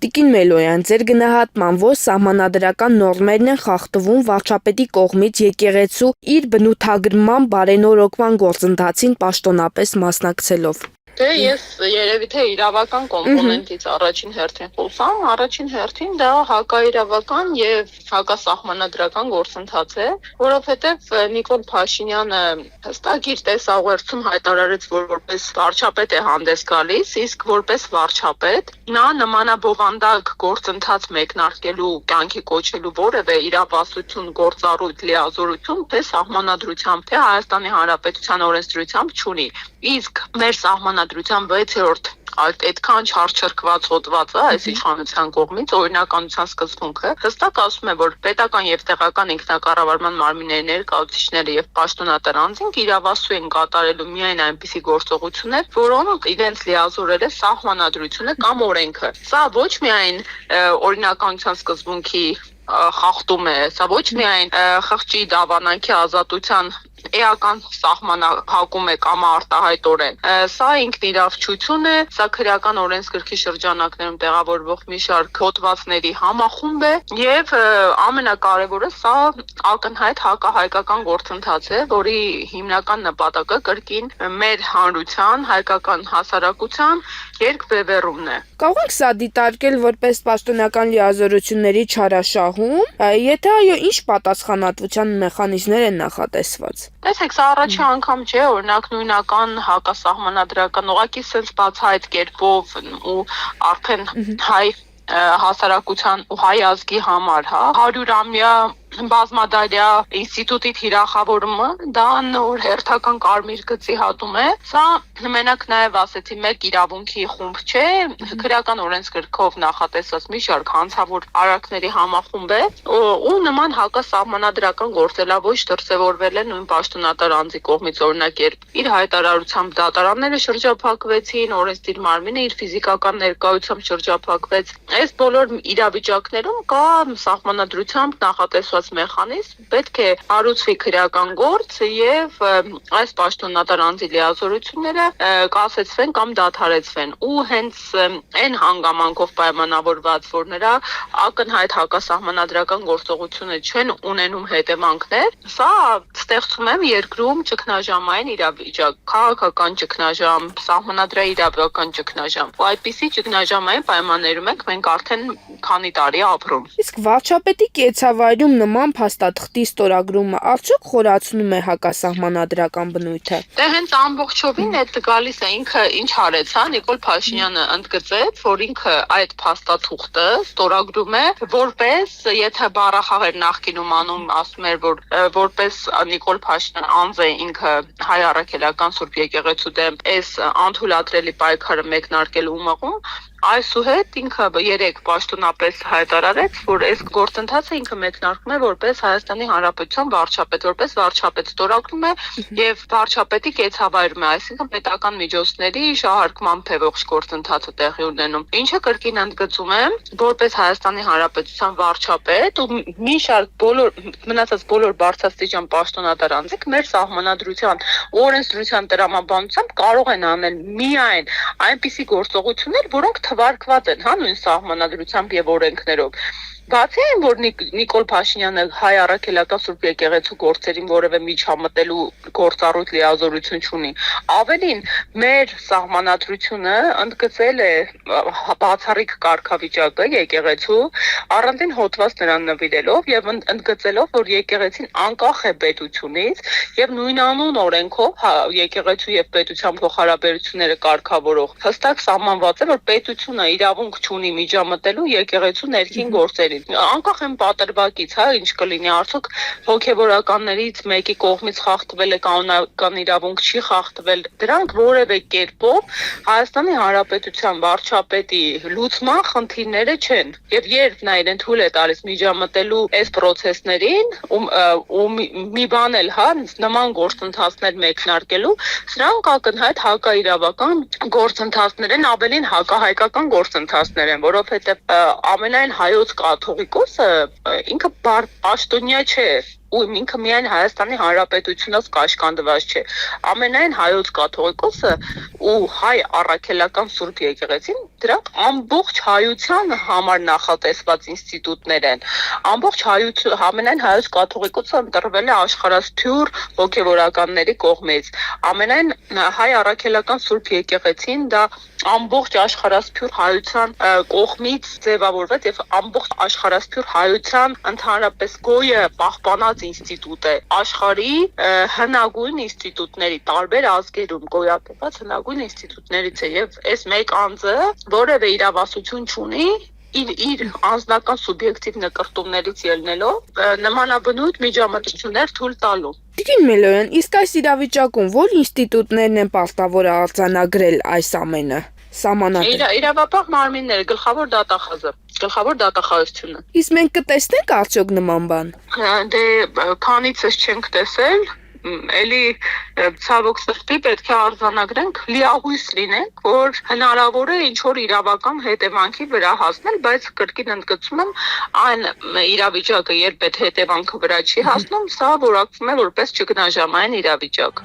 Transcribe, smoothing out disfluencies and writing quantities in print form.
Տիկին Մելոյան, ձեր գնահատման ո՞ր սահմանադրական նորմերն են խախտվում վարչապետի կողմից եկեղեցու իր բնութագրման բարենորոգման գործընթացին պաշտոնապես մասնակցելով։ Դե ես երևի թե իրավական կոմպոնենտից առաջին հերթին խոսամ, առաջին հերթին դա հակաիրավական եւ հակասահմանադրական գործընթաց է, որովհետեւ Նիկոլ Փաշինյանը հստակ իր տեսաուղերձում հայտարարեց, որ որպես վարչապետ է հանդես գալիս, իսկ որպես վարչապետ նա նմանաբովանդակ գործընթաց մեկնարկելու, կյանքի կոչելու որևէ իրավասություն, գործառույթ, լիազորություն թե սահմանադրությամբ, թե Հայաստանի Հանրապետության օրենսդրությամբ չունի։ Իսկ մեր սահմանադրության 6-րդ այդքան չարչրկված հոդվածը այս իշխանության կողմից օրինականության սկզբունքը հստակ ասում է, որ պետական եւ տեղական ինքնակառավարման մարմինների ներկայացուցիչները եւ պաշտոնատար անձինք իրավասու են կատարելու միայն այնպիսի գործողություններ, որոնք իրենց լիազորել է սահմանադրությունը կամ օրենքը։ Սա ոչ միայն օրինականության սկզբունքի խախտում է, սա ոչ միայն խղճի դավանանքի ազատության էական սահմանափակում է կամ արտահայտորեն։ Սա ինքնիրավչություն է, սա քրեական օրենսգրքի շրջանակներում տեղավորվող մի շարք հոդվածների համախումբ է եւ ամենակարևորը սա ակնհայտ հակահայկական գործընթաց է, որի հիմնական նպատակը կրկին մեր հանրության, հայկական հասարակության երկբևեռումն է։ Կարող եք սա դիտարկել որպես պաշտոնական լիազորությունների չարաշահում, եթե այո, ինչ պատասխանատվության մեխանիզմներ են նախատեսված։ Տեսեք, սա առաջին անգամ չէ, օրինակ նույնական հակասահմանադրական ուղղակի sense բացահայտ կերպով ու արդեն հայ հասարակության ու հայ ազգի համար, 100-ամյա բազմադարյա ինստիտուտի թիրախավորումը դա նոր հերթական կարմիր գծի հատում է։ Սա մենակ նաև ասեցի մեկ իրավունքի խումբ չէ, քրեական օրենսգրքով նախատեսված մի շարք հանցավոր արարքների համախումբ է, ու նման հակասահմանադրական գործելավոճ դրսևորվել է նույն պաշտոնատար անձի կողմից, օրինակ երբ իր հայտարարությամբ դատարանները շրջափակվեցին, օրենսդիր մարմինը իր ֆիզիկական ներկայությամբ շրջափակվեց։ Այս բոլոր իրավիճակներում կա սահմանադրությամբ նախատեսված մեխանիզմ, պետք է հարուցվի քրեական գործ եւ այս պաշտոնատար անձի լիազորությունները կասեցվեն կամ դադարեցվեն ու հենց այն հանգամանքով պայմանավորված, որ նրա ակնհայտ հակասահմանադրական գործողությունը չեն ունենում հետևանքներ, սա ստեղծում է երկրում ճգնաժամային իրավիճակ, քաղաքական ճգնաժամ, սահմանադրաիրավական ճգնաժամ։ Ու այդպիսի ճգնաժամային պայմաններում ենք մենք արդեն քանի տարի ապրում։ Իսկ վարչապետի կեցավայրում նման փաստաթղթի ստորագրումը արդյոք խորացնում է հակասահմանադրական բնույթը։ Դե հենց ամբողջովին այդ գալիս է ինքը ինչ արեց, Նիկոլ Փաշինյանը ընդգծեց, որ ինքը այդ փաստաթուղթը ստորագրում է որպես, եթե բառախաղեր նախկինում անում, ասում էր, որ որպես Նիկոլ Փաշինյան անձ է ինքը հայ առաքելական Սուրբ եկեղեցու դեմ այս անթույլատրելի պայքարը մեկնարկելու մղում, այսուհետ ինքը երեք պաշտոնապես հայտարարեց, որ այս գործընթացը ինքը մեկնարկում է որպես Հայաստանի Հանրապետության վարչապետ, որպես վարչապետ ստորագրում է եւ վարչապետի կեցավայրում է, այսինքն պետական միջոցների շահարկմամբ է ողջ գործընթացը տեղի ունենում։ Ինչը կրկին ընդգծում է, որպես Հայաստանի Հանրապետության վարչապետ ու մի շարք մնացած բոլոր բարձրաստիճան պաշտոնատար անձիկ մեր սահմանադրության ու օրենսդրության տրամաբանությամբ կարող են անել միայն այնպիսի գործողություններ, որոնք թվարկված են նույն սահմանադրությամբ եւ օրենքներով։ Բացի այն, որ Նիկոլ Փաշինյանը հայ առաքելական Սուրբ եկեղեցու գործերին որևէ միջամտելու գործառույթ լիազորություն չունի, ավելին մեր սահմանադրությունը ընդգծել է բացառիկ կարգավիճակը եկեղեցու, առանձին հոդված նրան նվիրելով եւ ընդգծելով, որ եկեղեցին անկախ է պետությունից եւ նույնանուն օրենքով եկեղեցու եւ պետության փոխհարաբերությունները կարգավորող հստակ սահմանված է, որ պետությունը իրավունք չունի միջամտելու եկեղեցու ներքին գործերին։ Անկախ են պատրվակից, ինչ կլինի, արդյոք հոգևորականներից մեկի կողմից խախտվել է կանոնական իրավունք, չի խախտվել, դրանք որևէ կերպով Հայաստանի Հանրապետության վարչապետի լուծման խնդիրները չեն։ Եվ երբ նա իրեն թույլ է տալիս միջամտելու այս process-ներին ու մի բան էլ, նման գործընթացներ մեկնարկելու, սրանք ակնհայտ հակաիրավական գործընթացներ են, ավելին հակահայկական գործընթացներ են, որովհետև ամենայն հայոց կաթողիկոսը ինքը պաշտոնյա չէ, ու ինքը միայն Հայաստանի Հանրապետությունով կաշկանդված չէ։ Ամենայն հայոց կաթողիկոսը ու հայ առաքելական Սուրբ եկեղեցին դրանք ամբողջ հայության համար նախատեսված ինստիտուտներ են։ Ամբողջ ամենայն հայոց կաթողիկոսը ընտրվել է աշխարհասփյուր հոգևորականների կողմից։ Ամենայն հայ առաքելական Սուրբ եկեղեցին դա ամբողջ աշխարհասփյուր հայության կողմից ձևավորված եւ ամբողջ աշխարհասփյուր հայության ընդհանրապես գոյը պահպանած ինստիտուտ է աշխարհի հնագույն ինստիտուտների տարբեր ազգերում գոյատևած հնագույն ինստիտուտներից է եւ այս մեկ անձը որևէ իրավասություն չունի իր անձնական սուբյեկտիվ նկարտումներից ելնելով նմանաբնույթ միջամտություններ թույլ տալու։ Տիկին Մելոյան, իսկ այս իրավիճակում ո՞ր ինստիտուտներն են պարտավոր արձանագրել այս ամենը։ Սահմանադրել։ Իրավապահ մարմինները, գլխավոր դատախազությունը։ Իսկ մենք կտեսնենք արդյոք նման բան։ Դե քանիցս չենք տեսել, էլի ցավոք սրտի պետք է արձանագրենք, լիահույս լինենք, որ հնարավոր է ինչ որ իրավական հետևանքի վրա հասնել, բայց կրկին ընդգծում եմ, այն իրավիճակը, երբ այդ հետևանքը վրա չի հասնում, սա որակվում է որպես ճգնաժամային իրավիճակ։